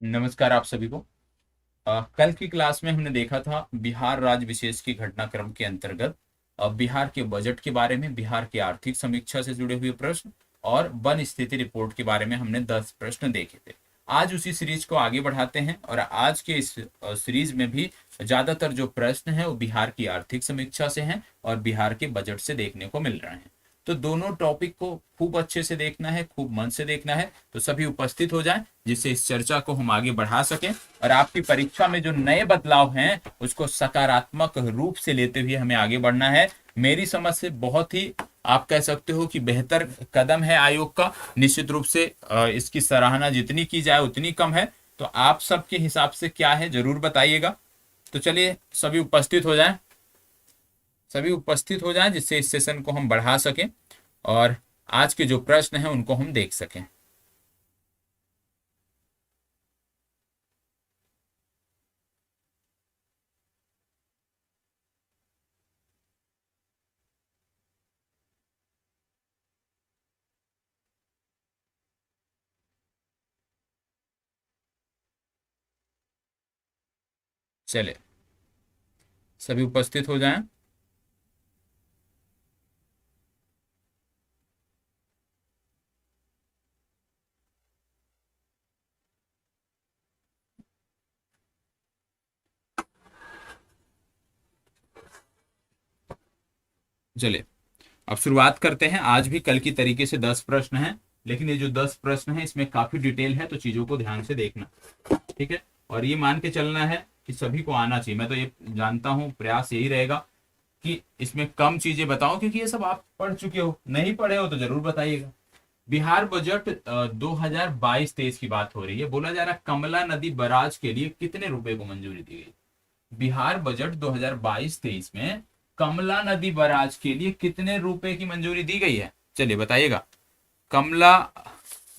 नमस्कार आप सभी को। कल की क्लास में हमने देखा था बिहार राज्य विशेष की घटनाक्रम के अंतर्गत बिहार के बजट के बारे में, बिहार की आर्थिक समीक्षा से जुड़े हुए प्रश्न और वन स्थिति रिपोर्ट के बारे में हमने 10 प्रश्न देखे थे। आज उसी सीरीज को आगे बढ़ाते हैं और आज के इस सीरीज में भी ज्यादातर जो प्रश्न है वो बिहार की आर्थिक समीक्षा से हैं और बिहार के बजट से देखने को मिल रहे हैं। तो दोनों टॉपिक को खूब अच्छे से देखना है, खूब मन से देखना है। तो सभी उपस्थित हो जाएं जिससे इस चर्चा को हम आगे बढ़ा सकें और आपकी परीक्षा में जो नए बदलाव हैं उसको सकारात्मक रूप से लेते हुए हमें आगे बढ़ना है। मेरी समझ से बहुत ही आप कह सकते हो कि बेहतर कदम है आयोग का। निश्चित रूप से इसकी सराहना जितनी की जाए उतनी कम है। तो आप सबके हिसाब से क्या है जरूर बताइएगा। तो चलिए सभी उपस्थित हो जाएं जिससे इस सेशन को हम बढ़ा सकें और आज के जो प्रश्न हैं उनको हम देख सकें। चले सभी उपस्थित हो जाएं। चले अब शुरुआत करते हैं। आज भी कल की तरीके से 10 प्रश्न हैं, लेकिन ये जो 10 प्रश्न हैं इसमें काफी डिटेल है, तो चीजों को ध्यान से देखना, ठीक है। और ये मान के चलना है कि सभी को आना चाहिए। मैं तो ये जानता हूं, प्रयास यही रहेगा कि इसमें कम चीजें बताऊं, क्योंकि ये सब आप पढ़ चुके हो। नहीं पढ़े हो तो जरूर बताइएगा। बिहार बजट 2022-23 की बात हो रही है। बोला जा रहा है कमला नदी बराज के लिए कितने रुपए को मंजूरी दी गई। बिहार बजट 2022-23 में कमला नदी बराज के लिए कितने रुपए की मंजूरी दी गई है, चलिए बताइएगा। कमला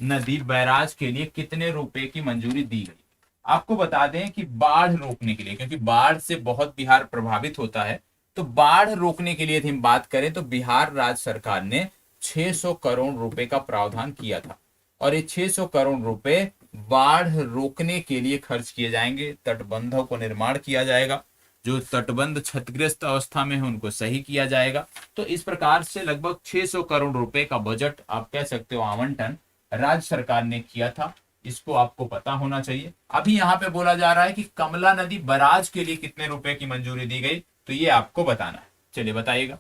नदी बैराज के लिए कितने रुपए की मंजूरी दी गई। आपको बता दें कि बाढ़ रोकने के लिए, क्योंकि बाढ़ से बहुत बिहार प्रभावित होता है, तो बाढ़ रोकने के लिए यदि हम बात करें तो बिहार राज्य सरकार ने 600 करोड़ रुपए का प्रावधान किया था। और ये 600 करोड़ रुपए बाढ़ रोकने के लिए खर्च किए जाएंगे। तटबंधों को निर्माण किया जाएगा, जो तटबंध क्षतिग्रस्त अवस्था में है उनको सही किया जाएगा। तो इस प्रकार से लगभग 600 करोड़ रुपए का बजट आप कह सकते हो आवंटन राज्य सरकार ने किया था। इसको आपको पता होना चाहिए। अभी यहाँ पे बोला जा रहा है कि कमला नदी बराज के लिए कितने रुपए की मंजूरी दी गई, तो ये आपको बताना है। चलिए बताइएगा,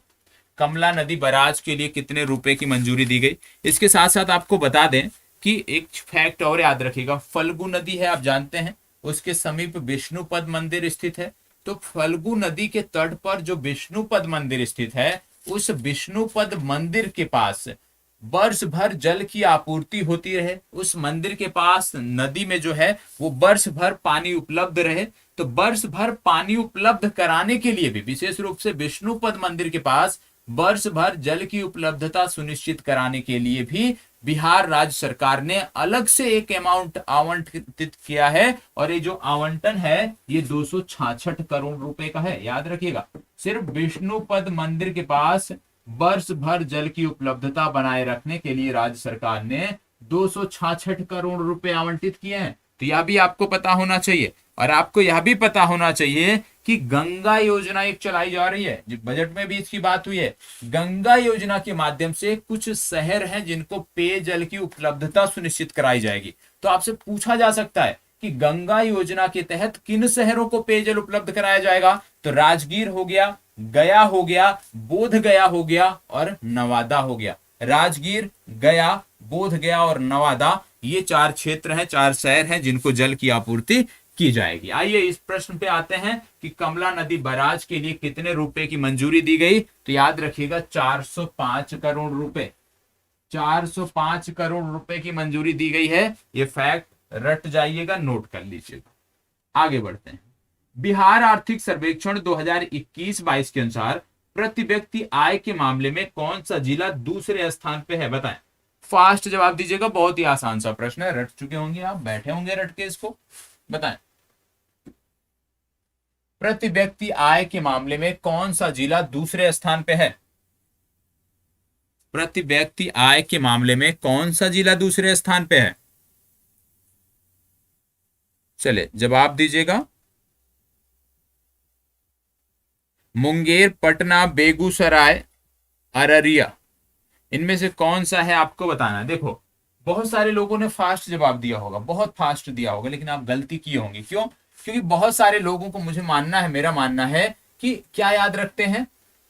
कमला नदी बराज के लिए कितने रुपए की मंजूरी दी गई। इसके साथ साथ आपको बता दें कि एक फैक्ट और याद रखिएगा। फल्गु नदी है, आप जानते हैं, उसके समीप विष्णुपद मंदिर स्थित है। तो फल्गु नदी के तट पर जो विष्णुपद मंदिर स्थित है, उस विष्णुपद मंदिर के पास वर्ष भर जल की आपूर्ति होती रहे, उस मंदिर के पास नदी में जो है वो वर्ष भर पानी उपलब्ध रहे। तो वर्ष भर पानी उपलब्ध कराने के लिए भी, विशेष रूप से विष्णुपद मंदिर के पास वर्ष भर जल की उपलब्धता सुनिश्चित कराने के लिए भी बिहार राज्य सरकार ने अलग से एक अमाउंट आवंटित किया है। और ये जो आवंटन है ये 266 करोड़ रुपए का है, याद रखिएगा। सिर्फ विष्णुपद मंदिर के पास वर्ष भर जल की उपलब्धता बनाए रखने के लिए राज्य सरकार ने 266 करोड़ रुपए आवंटित किए हैं। तो यह भी आपको पता होना चाहिए। और आपको यह भी पता होना चाहिए कि गंगा योजना एक चलाई जा रही है, बजट में भी इसकी बात हुई है। गंगा योजना के माध्यम से कुछ शहर हैं जिनको पेयजल की उपलब्धता सुनिश्चित कराई जाएगी। तो आपसे पूछा जा सकता है कि गंगा योजना के तहत किन शहरों को पेयजल उपलब्ध कराया जाएगा। तो राजगीर हो गया, गया हो गया, बोध गया हो गया और नवादा हो गया। राजगीर, गया, बोध गया और नवादा, ये 4 क्षेत्र हैं, 4 शहर हैं जिनको जल की आपूर्ति की जाएगी। आइए इस प्रश्न पे आते हैं कि कमला नदी बराज के लिए कितने रुपए की मंजूरी दी गई। तो याद रखिएगा 405 करोड़ रुपए, 405 करोड़ रुपए की मंजूरी दी गई है। ये फैक्ट रट जाइएगा, नोट कर लीजिएगा। आगे बढ़ते हैं। बिहार आर्थिक सर्वेक्षण 2021-22 के अनुसार प्रति व्यक्ति आय के मामले में कौन सा जिला दूसरे स्थान पे है, बताएं। फास्ट जवाब दीजिएगा, बहुत ही आसान सा प्रश्न है, रट चुके होंगे आप, बैठे होंगे रट के इसको। बताएं, प्रति व्यक्ति आय के मामले में कौन सा जिला दूसरे स्थान पे है। प्रति व्यक्ति आय के मामले में कौन सा जिला दूसरे स्थान पे है। चले जवाब दीजिएगा। मुंगेर, पटना, बेगूसराय, अररिया, इनमें से कौन सा है आपको बताना है। देखो बहुत सारे लोगों ने फास्ट जवाब दिया होगा, बहुत फास्ट दिया होगा, लेकिन आप गलती किए होंगे। क्यों? क्योंकि बहुत सारे लोगों को, मुझे मानना है, मेरा मानना है कि क्या याद रखते हैं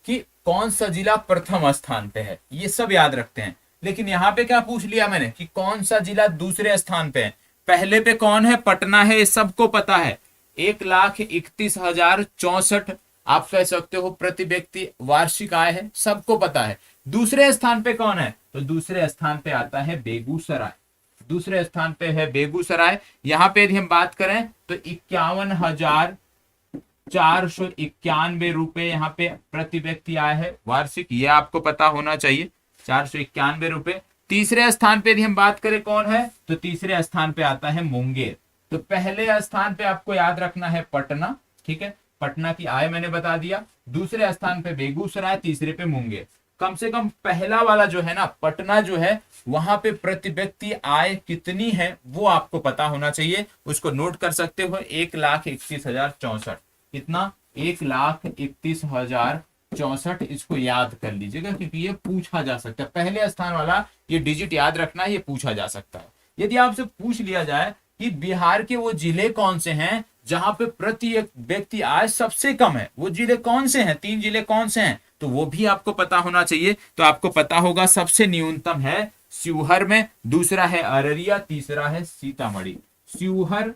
कि कौन सा जिला प्रथम स्थान पे है, ये सब याद रखते हैं। लेकिन यहाँ पे क्या पूछ लिया मैंने कि कौन सा जिला दूसरे स्थान पे है। पहले पे कौन है? पटना है, ये सबको पता है। 1,31,064 आप कह सकते हो प्रति व्यक्ति वार्षिक आय है, सबको पता है। दूसरे स्थान पे कौन है? तो दूसरे स्थान पे आता है बेगूसराय। दूसरे स्थान पे है बेगूसराय। यहां पे यदि हम बात करें तो 51,491 रुपए यहाँ पे प्रति व्यक्ति आय है वार्षिक, ये आपको पता होना चाहिए, 491 रुपए। तीसरे स्थान पे यदि हम बात करें कौन है, तो तीसरे स्थान पे आता है मुंगेर। तो पहले स्थान पे आपको याद रखना है पटना, ठीक है, पटना की आय मैंने बता दिया। दूसरे स्थान पे बेगूसराय, तीसरे पे मुंगेर। कम से कम पहला वाला जो है ना, पटना जो है, वहां पे प्रति व्यक्ति आय कितनी है वो आपको पता होना चाहिए। उसको नोट कर सकते हो, 1,31,064। कितना? 1,31,064। इसको याद कर लीजिएगा क्योंकि ये पूछा जा सकता है। पहले स्थान वाला ये डिजिट याद रखना है, ये पूछा जा सकता है। यदि आपसे पूछ लिया जाए कि बिहार के वो जिले कौन से हैं जहां पे प्रति एक व्यक्ति आय सबसे कम है, वो जिले कौन से हैं, 3 जिले कौन से हैं, तो वो भी आपको पता होना चाहिए। तो आपको पता होगा सबसे न्यूनतम है शिवहर में, दूसरा है अररिया, तीसरा है सीतामढ़ी। शिवहर,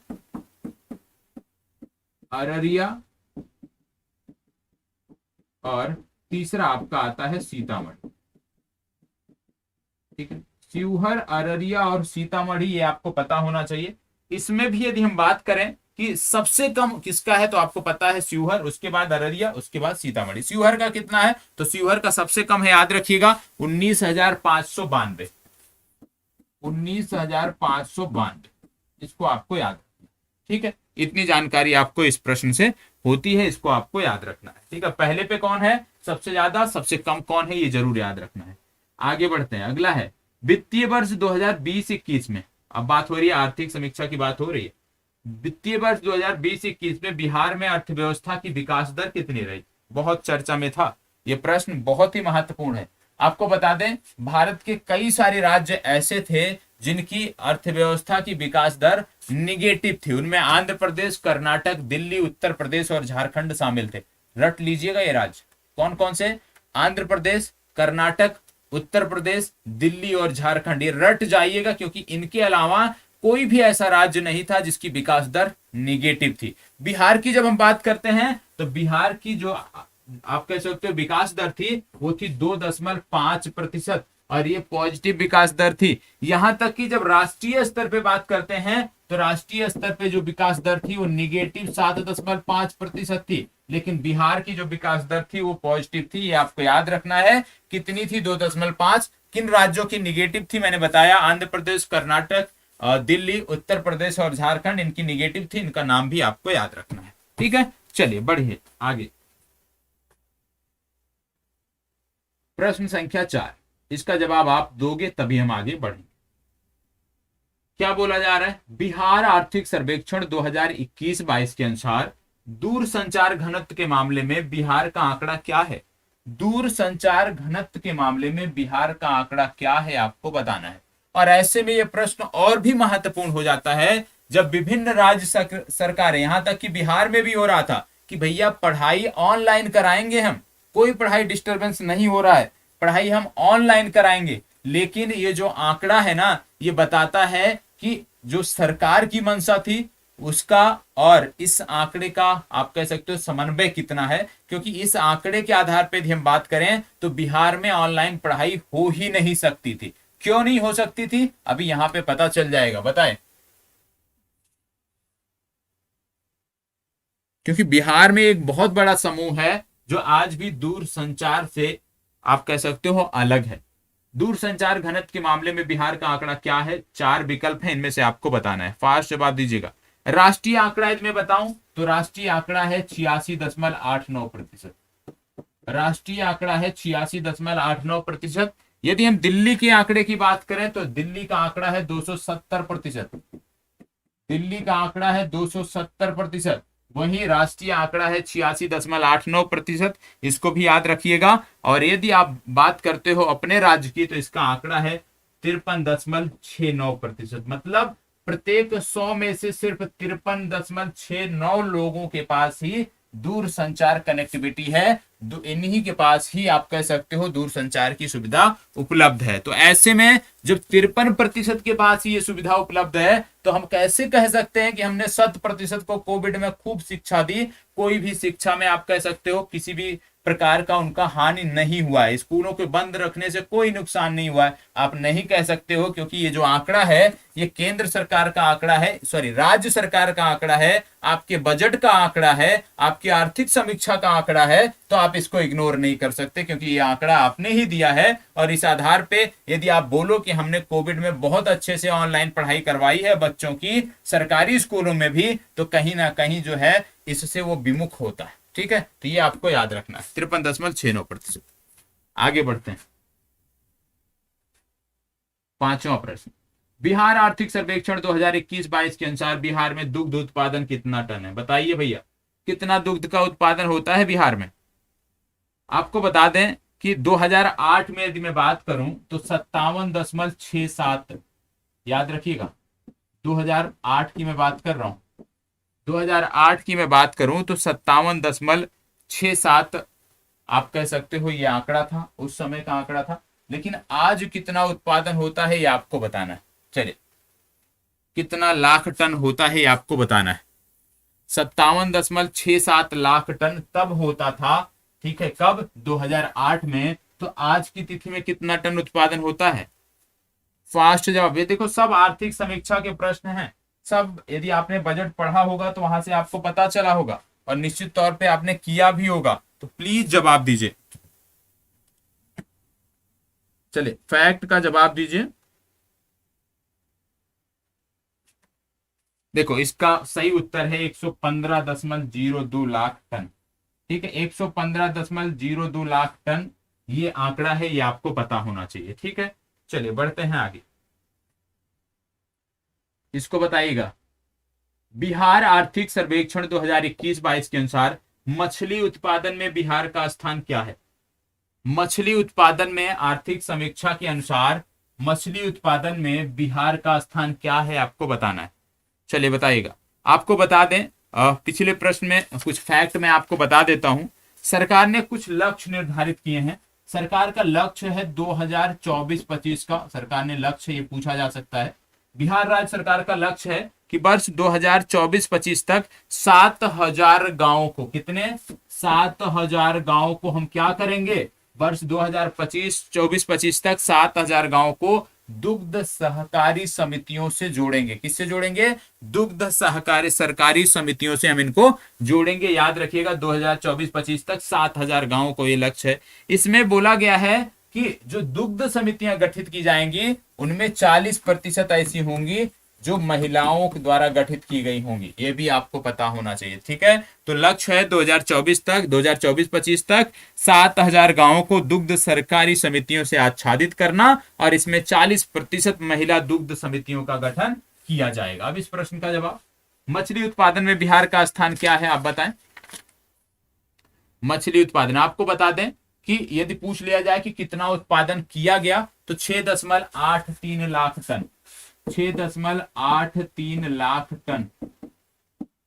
अररिया और तीसरा आपका आता है सीतामढ़ी। ठीक है, शिवहर, अररिया और सीतामढ़ी, ये आपको पता होना चाहिए। इसमें भी यदि हम बात करें कि सबसे कम किसका है, तो आपको पता है शिवहर, उसके बाद अररिया, उसके बाद सीतामढ़ी। शिवहर का कितना है, तो शिवहर का सबसे कम है, याद रखिएगा, 19,592। 19,592, इसको आपको याद रखना। ठीक है, इतनी जानकारी आपको इस प्रश्न से होती है, इसको आपको याद रखना है। ठीक है, पहले पे कौन है सबसे ज्यादा, सबसे कम कौन है, ये जरूर याद रखना है। आगे बढ़ते हैं, अगला है वित्तीय वर्ष 2020-21 में, अब बात हो रही है आर्थिक समीक्षा की बात हो रही है। वित्तीय वर्ष 2020-21 में बिहार में अर्थव्यवस्था की विकास दर कितनी रही? बहुत चर्चा में था ये प्रश्न, बहुत ही महत्वपूर्ण है। आपको बता दें, भारत के कई सारे राज्य ऐसे थे जिनकी अर्थव्यवस्था की विकास दर निगेटिव थी। उनमें आंध्र प्रदेश, कर्नाटक, दिल्ली, उत्तर प्रदेश और झारखंड शामिल थे। रट लीजिएगा ये राज्य कौन कौन से, आंध्र प्रदेश, कर्नाटक, उत्तर प्रदेश, दिल्ली और झारखंड, ये रट जाइएगा क्योंकि इनके अलावा कोई भी ऐसा राज्य नहीं था जिसकी विकास दर निगेटिव थी। बिहार की जब हम बात करते हैं तो बिहार की जो आप कह सकते हो विकास दर थी वो थी 2.5%, और ये पॉजिटिव विकास दर थी। यहां तक कि जब राष्ट्रीय स्तर पे बात करते हैं तो राष्ट्रीय स्तर पे जो विकास दर थी वो निगेटिव 7.5% थी, लेकिन बिहार की जो विकास दर थी वो पॉजिटिव थी। ये आपको याद रखना है। कितनी थी? 2.5। किन राज्यों की निगेटिव थी मैंने बताया, आंध्र प्रदेश, कर्नाटक, दिल्ली, उत्तर प्रदेश और झारखंड, इनकी निगेटिव थी। इनका नाम भी आपको याद रखना है। ठीक है, चलिए बढ़िए आगे। प्रश्न संख्या 4, इसका जवाब आप दोगे तभी हम आगे बढ़ेंगे। क्या बोला जा रहा है? बिहार आर्थिक सर्वेक्षण 2021-22 के अनुसार दूर संचार घनत्व के मामले में बिहार का आंकड़ा क्या है? दूर संचार घनत्व के मामले में बिहार का आंकड़ा क्या है आपको बताना है। और ऐसे में यह प्रश्न और भी महत्वपूर्ण हो जाता है जब विभिन्न राज्य सरकारें, यहां तक कि बिहार में भी हो रहा था कि भैया पढ़ाई ऑनलाइन कराएंगे, हम कोई पढ़ाई डिस्टरबेंस नहीं हो रहा है, पढ़ाई हम ऑनलाइन कराएंगे। लेकिन ये जो आंकड़ा है ना, ये बताता है कि जो सरकार की मंशा थी उसका और इस आंकड़े का आप कह सकते हो समन्वय कितना है। क्योंकि इस आंकड़े के आधार पर यदि हम बात करें तो बिहार में ऑनलाइन पढ़ाई हो ही नहीं सकती थी। क्यों नहीं हो सकती थी, अभी यहां पे पता चल जाएगा, बताएं। क्योंकि बिहार में एक बहुत बड़ा समूह है जो आज भी दूर संचार से आप कह सकते हो अलग है। दूर संचार घनत्व के मामले में बिहार का आंकड़ा क्या है? 4 विकल्प है, इनमें से आपको बताना है। फास्ट जवाब दीजिएगा। राष्ट्रीय आंकड़ा यदि मैं बताऊं तो राष्ट्रीय आंकड़ा है 86.89%। राष्ट्रीय आंकड़ा है 86.89%। यदि हम दिल्ली के आंकड़े की बात करें तो दिल्ली का आंकड़ा है 270%। दिल्ली का आंकड़ा है 270%, वहीं राष्ट्रीय आंकड़ा है 86.89%। इसको भी याद रखिएगा। और यदि आप बात करते हो अपने राज्य की तो इसका आंकड़ा है 53.69%। मतलब प्रत्येक 100 में से सिर्फ 53.69 लोगों के पास ही दूर संचार कनेक्टिविटी है। इन्हीं के पास ही आप कह सकते हो दूर संचार की सुविधा उपलब्ध है। तो ऐसे में जब 53% के पास ही ये सुविधा उपलब्ध है तो हम कैसे कह सकते हैं कि हमने 100% को कोविड में खूब शिक्षा दी। कोई भी शिक्षा में आप कह सकते हो किसी भी प्रकार का उनका हानि नहीं हुआ है, स्कूलों को बंद रखने से कोई नुकसान नहीं हुआ है, आप नहीं कह सकते हो। क्योंकि ये जो आंकड़ा है ये केंद्र सरकार का आंकड़ा है, सॉरी राज्य सरकार का आंकड़ा है, आपके बजट का आंकड़ा है, आपकी आर्थिक समीक्षा का आंकड़ा है। तो आप इसको इग्नोर नहीं कर सकते क्योंकि ये आंकड़ा आपने ही दिया है। और इस आधार पे यदि आप बोलो कि हमने कोविड में बहुत अच्छे से ऑनलाइन पढ़ाई करवाई है बच्चों की सरकारी स्कूलों में भी, तो कहीं ना कहीं जो है इससे वो विमुख होता है। ठीक है, तो ये आपको याद रखना है 53.69%। आगे बढ़ते हैं, पांचवा प्रश्न। बिहार आर्थिक सर्वेक्षण 2021-22 के अनुसार बिहार में दुग्ध उत्पादन कितना टन है? बताइए भैया, कितना दुग्ध का उत्पादन होता है बिहार में? आपको बता दें कि 2008 में यदि मैं बात करूं तो 57.67, याद रखिएगा 2008 की मैं बात कर रहा हूं, 2008 की मैं बात करूं तो 57.67 आप कह सकते हो ये आंकड़ा था, उस समय का आंकड़ा था। लेकिन आज कितना उत्पादन होता है ये आपको बताना है। चलिए, कितना लाख टन होता है ये आपको बताना है। 57.67 लाख टन तब होता था, ठीक है, कब? 2008 में। तो आज की तिथि में कितना टन उत्पादन होता है? फास्ट जवाब। ये देखो सब आर्थिक समीक्षा के प्रश्न हैं, सब यदि आपने बजट पढ़ा होगा तो वहां से आपको पता चला होगा और निश्चित तौर पे आपने किया भी होगा। तो प्लीज जवाब दीजिए। चलिए, फैक्ट का जवाब दीजिए। देखो इसका सही उत्तर है 115.02 लाख टन। ठीक है, 115.02 लाख टन ये आंकड़ा है, ये आपको पता होना चाहिए। ठीक है, चलिए बढ़ते हैं आगे। इसको बताइएगा, बिहार आर्थिक सर्वेक्षण 2021-22 के अनुसार मछली उत्पादन में बिहार का स्थान क्या है? मछली उत्पादन में आर्थिक समीक्षा के अनुसार मछली उत्पादन में बिहार का स्थान क्या है आपको बताना है। चलिए बताइएगा। आपको बता दें, पिछले प्रश्न में कुछ फैक्ट मैं आपको बता देता हूं। सरकार ने कुछ लक्ष्य निर्धारित किए हैं। सरकार का लक्ष्य है 2024-25 का, सरकार ने लक्ष्य ये पूछा जा सकता है। बिहार राज्य सरकार का लक्ष्य है कि वर्ष 2024-25 तक 7,000 गांवों को, कितने? 7,000 गांवों को हम क्या करेंगे? वर्ष 2024-25 तक 7,000 गांवों को दुग्ध सहकारी समितियों से जोड़ेंगे। किससे जोड़ेंगे? दुग्ध सहकारी सरकारी समितियों से हम इनको जोड़ेंगे। याद रखिएगा 2024-25 तक 7,000 गांवों को ये लक्ष्य है। इसमें बोला गया है कि जो दुग्ध समितियां गठित की जाएंगी उनमें 40% ऐसी होंगी जो महिलाओं के द्वारा गठित की गई होंगी। ये भी आपको पता होना चाहिए। ठीक है, तो लक्ष्य है 2024-25 तक 7,000 गांवों को दुग्ध सरकारी समितियों से आच्छादित करना और इसमें 40% महिला दुग्ध समितियों का गठन किया जाएगा। अब इस प्रश्न का जवाब, मछली उत्पादन में बिहार का स्थान क्या है आप बताएं। मछली उत्पादन आपको बता दें कि यदि पूछ लिया जाए कि कितना उत्पादन किया गया तो 6.83 लाख टन, 6.83 लाख टन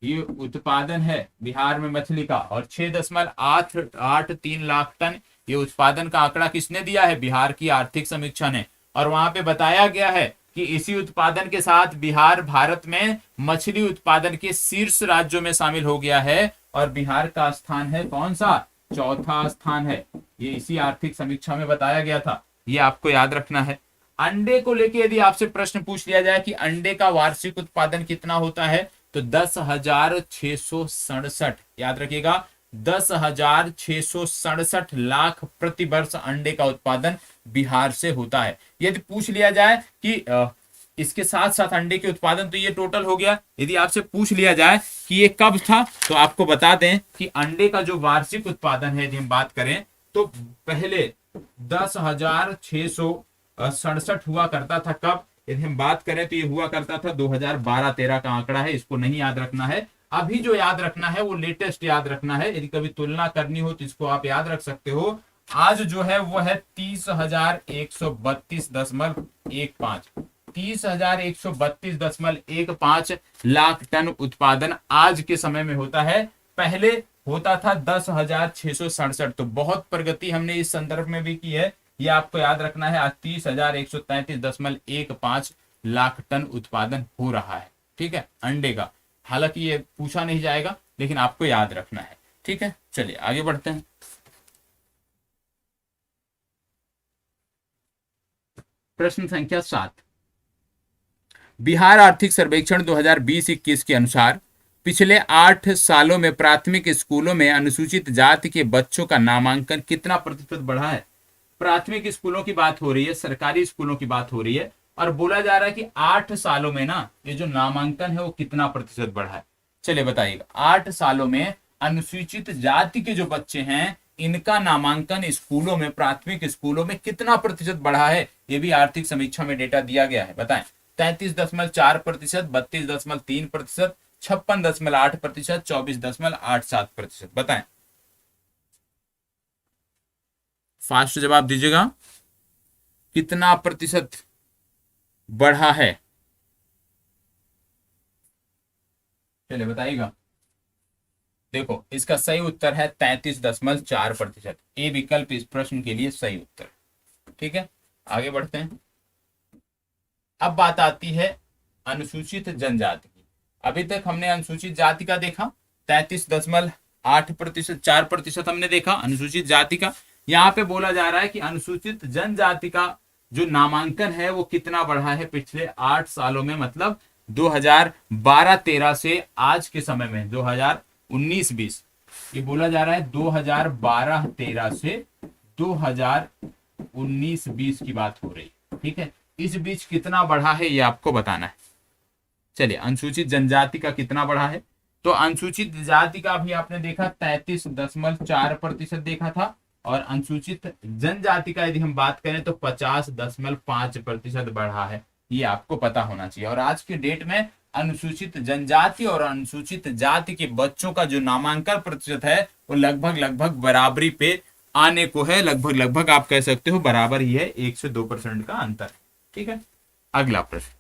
ये उत्पादन है बिहार में मछली का। और 6.83 लाख टन ये उत्पादन का आंकड़ा किसने दिया है? बिहार की आर्थिक समीक्षा ने। और वहां पे बताया गया है कि इसी उत्पादन के साथ बिहार भारत में मछली उत्पादन के शीर्ष राज्यों में शामिल हो गया है और बिहार का स्थान है कौन सा? चौथा स्थान है। ये इसी आर्थिक समीक्षा में बताया गया था, ये आपको याद रखना है। अंडे को लेके यदि आपसे प्रश्न पूछ लिया जाए कि अंडे का वार्षिक उत्पादन कितना होता है तो 10,667, याद रखिएगा 10,667 लाख प्रति वर्ष अंडे का उत्पादन बिहार से होता है। यदि पूछ लिया जाए कि इसके साथ साथ अंडे के उत्पादन, तो ये टोटल हो गया। यदि आपसे पूछ लिया जाए कि ये कब था तो आपको बता दें कि अंडे का जो वार्षिक उत्पादन है यदि हम बात करें तो पहले 10,667 हुआ करता था। कब? यदि हम बात करें तो ये हुआ करता था 2012-13 का आंकड़ा है, इसको नहीं याद रखना है। अभी जो याद रखना है वो लेटेस्ट याद रखना है। यदि कभी तुलना करनी हो तो इसको आप याद रख सकते हो। आज जो है वो है 30,132.15, 30,132.15 लाख टन उत्पादन आज के समय में होता है। पहले होता था 10,667। तो बहुत प्रगति हमने इस संदर्भ में भी की है, ये आपको याद रखना है। आज 30,133.15 लाख टन उत्पादन हो रहा है, ठीक है, अंडे का। हालांकि ये पूछा नहीं जाएगा, लेकिन आपको याद रखना है, ठीक है। चलिए आगे बढ़ते हैं। प्रश्न संख्या 7, बिहार आर्थिक सर्वेक्षण 2020-21 के अनुसार पिछले 8 सालों में प्राथमिक स्कूलों में अनुसूचित जाति के बच्चों का नामांकन कितना प्रतिशत बढ़ा है। प्राथमिक स्कूलों की बात हो रही है, सरकारी स्कूलों की बात हो रही है, और बोला जा रहा है कि 8 सालों में ना ये जो नामांकन है वो कितना प्रतिशत बढ़ा है। चलिए बताइएगा, 8 सालों में अनुसूचित जाति के जो बच्चे हैं इनका नामांकन स्कूलों में, प्राथमिक स्कूलों में कितना प्रतिशत बढ़ा है। ये भी आर्थिक समीक्षा में डेटा दिया गया है, बताएं। 33.4%, 32.3%, 56.8%, 24.87%, बताएं। फास्ट जवाब दीजिएगा, कितना प्रतिशत बढ़ा है, चलिए बताइएगा। देखो इसका सही उत्तर है 33.4%। ए विकल्प इस प्रश्न के लिए सही उत्तर, ठीक है। आगे बढ़ते हैं। अब बात आती है अनुसूचित जनजाति की। अभी तक हमने अनुसूचित जाति का देखा 33.8%, 4% हमने देखा अनुसूचित जाति का। यहाँ पे बोला जा रहा है कि अनुसूचित जनजाति का जो नामांकन है वो कितना बढ़ा है पिछले 8 सालों में, मतलब 2012-13 से आज के समय में 2019-20। ये बोला जा रहा है 2012-13 से 2019-20 की बात हो रही, ठीक है। इस बीच कितना बढ़ा है ये आपको बताना है। चलिए अनुसूचित जनजाति का कितना बढ़ा है, तो अनुसूचित जाति का भी आपने देखा 33.4% देखा था, और अनुसूचित जनजाति का यदि हम बात करें तो 50.5% बढ़ा है। ये आपको पता होना चाहिए। और आज के डेट में अनुसूचित जनजाति और अनुसूचित जाति के बच्चों का जो नामांकन प्रतिशत है वो लगभग बराबरी पे आने को है। लगभग आप कह सकते हो बराबर ही है, 1 से 2% का अंतर, ठीक है। अगला प्रश्न,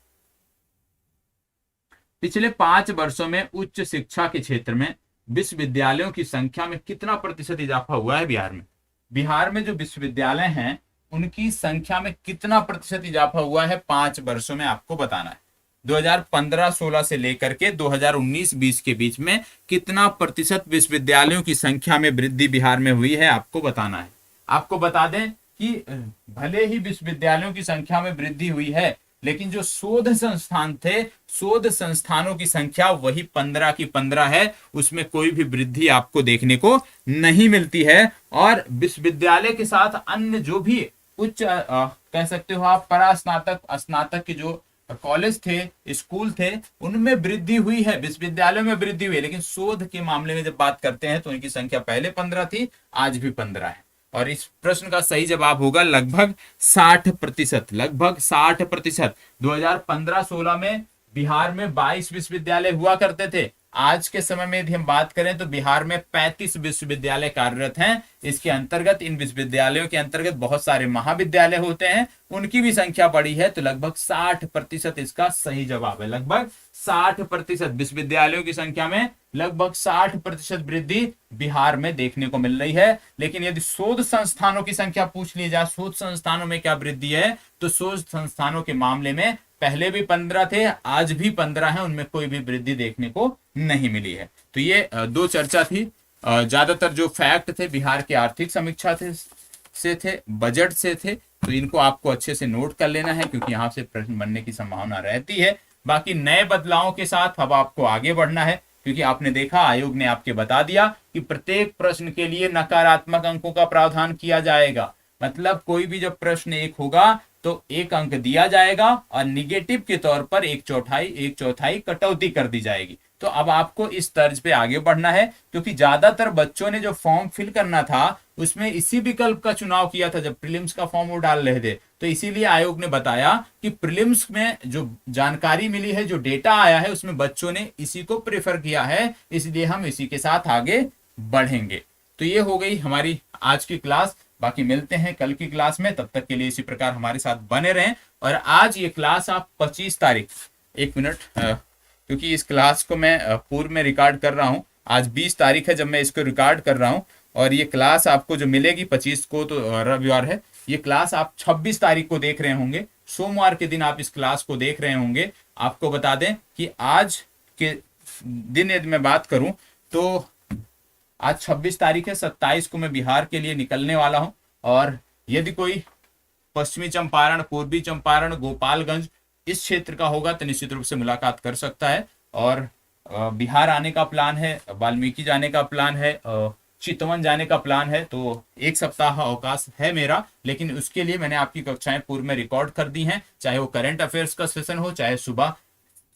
पिछले 5 वर्षों में उच्च शिक्षा के क्षेत्र में विश्वविद्यालयों की संख्या में कितना प्रतिशत इजाफा हुआ है बिहार में। बिहार में जो विश्वविद्यालय हैं उनकी संख्या में कितना प्रतिशत इजाफा हुआ है 5 वर्षों में, आपको बताना है। 2015-16 से लेकर के 2019-20 के बीच में कितना प्रतिशत विश्वविद्यालयों की संख्या में वृद्धि बिहार में हुई है, आपको बताना है। आपको बता दें कि भले ही विश्वविद्यालयों की संख्या में वृद्धि हुई है, लेकिन जो शोध संस्थान थे, शोध संस्थानों की संख्या वही 15 की 15 है, उसमें कोई भी वृद्धि आपको देखने को नहीं मिलती है। और विश्वविद्यालय के साथ अन्य जो भी उच्च कह सकते हो आप परास्नातक, स्नातक के जो कॉलेज थे, स्कूल थे, उनमें वृद्धि हुई है, विश्वविद्यालयों में वृद्धि हुई है। लेकिन शोध के मामले में जब बात करते हैं तो उनकी संख्या पहले 15 थी, आज भी 15 है। और इस प्रश्न का सही जवाब होगा लगभग 60%, लगभग 60%। 2015-16 में बिहार में 22 विश्वविद्यालय हुआ करते थे। आज के समय में यदि हम बात करें तो बिहार में 35 विश्वविद्यालय कार्यरत हैं। इसके अंतर्गत, इन विश्वविद्यालयों के अंतर्गत बहुत सारे महाविद्यालय होते हैं, उनकी भी संख्या बढ़ी है। तो लगभग 60% इसका सही जवाब है। लगभग 60% विश्वविद्यालयों की संख्या में लगभग 60% वृद्धि बिहार में देखने को मिल रही है। लेकिन यदि शोध संस्थानों की संख्या पूछ ली जाए, शोध संस्थानों में क्या वृद्धि है, तो शोध संस्थानों के मामले में पहले भी 15 थे, आज भी 15 है, उनमें कोई भी वृद्धि देखने को नहीं मिली है। तो ये दो चर्चा थी। ज्यादातर जो फैक्ट थे बिहार के आर्थिक समीक्षा से थे, बजट से थे, तो इनको आपको अच्छे से नोट कर लेना है, क्योंकि यहाँ से प्रश्न बनने की संभावना रहती है। बाकी नए बदलावों के साथ अब आपको आगे बढ़ना है, क्योंकि आपने देखा आयोग ने आपके बता दिया कि प्रत्येक प्रश्न के लिए नकारात्मक अंकों का प्रावधान किया जाएगा। मतलब कोई भी जब प्रश्न एक होगा तो 1 अंक दिया जाएगा और निगेटिव के तौर पर 1/4 कटौती कर दी जाएगी। तो अब आपको इस तर्ज पे आगे बढ़ना है, क्योंकि ज्यादातर बच्चों ने जो फॉर्म फिल करना था उसमें इसी विकल्प का चुनाव किया था जब प्रीलिम्स का फॉर्म वो डाल रहे थे। तो इसीलिए आयोग ने बताया कि प्रीलिम्स में जो जानकारी मिली है, जो डेटा आया है, उसमें बच्चों ने इसी को प्रेफर किया है, इसलिए हम इसी के साथ आगे बढ़ेंगे। तो ये हो गई हमारी आज की क्लास। बाकी मिलते हैं कल की क्लास में, तब तक के लिए इसी प्रकार हमारे साथ बने रहें। और आज ये क्लास आप 25 तारीख, 1 मिनट, क्योंकि इस क्लास को मैं पूर्व में रिकॉर्ड कर रहा हूं, आज 20 तारीख है जब मैं इसको रिकॉर्ड कर रहा हूं, और ये क्लास आपको जो मिलेगी 25 को, तो रविवार है, ये क्लास आप 26 तारीख को देख रहे होंगे, सोमवार के दिन आप इस क्लास को देख रहे होंगे। आपको बता दें कि आज के दिन यदि मैं बात करूं तो आज 26 तारीख है, 27 को मैं बिहार के लिए निकलने वाला हूं। और यदि कोई पश्चिमी चंपारण, पूर्वी चंपारण, गोपालगंज इस क्षेत्र का होगा तो निश्चित रूप से मुलाकात कर सकता है। और बिहार आने का प्लान है, वाल्मीकि जाने का प्लान है, चितवन जाने का प्लान है, तो 1 सप्ताह अवकाश है मेरा। लेकिन उसके लिए मैंने आपकी कक्षाएं पूर्व में रिकॉर्ड कर दी हैं, चाहे वो करंट अफेयर्स का सेशन हो, चाहे सुबह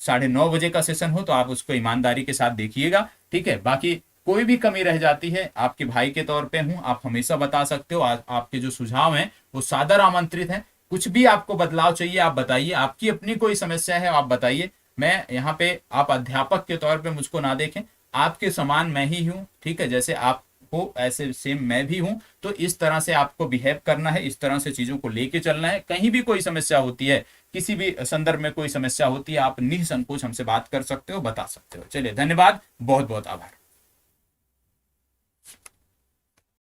9:30 बजे का सेशन हो, तो आप उसको ईमानदारी के साथ देखिएगा, ठीक है। बाकी कोई भी कमी रह जाती है, आपके भाई के तौर पे हूं, आप हमेशा बता सकते हो। आपके जो सुझाव हैं वो सादर आमंत्रित हैं। कुछ भी आपको बदलाव चाहिए आप बताइए, आपकी अपनी कोई समस्या है आप बताइए। मैं यहाँ पे, आप अध्यापक के तौर पे मुझको ना देखें, आपके समान मैं ही हूँ, ठीक है। जैसे आप हो ऐसे सेम मैं भी हूं। तो इस तरह से आपको बिहेव करना है, इस तरह से चीजों को लेके चलना है। कहीं भी कोई समस्या होती है, किसी भी संदर्भ में कोई समस्या होती है, आप निसंकोच हमसे बात कर सकते हो, बता सकते हो। चलिए, धन्यवाद, बहुत बहुत आभार।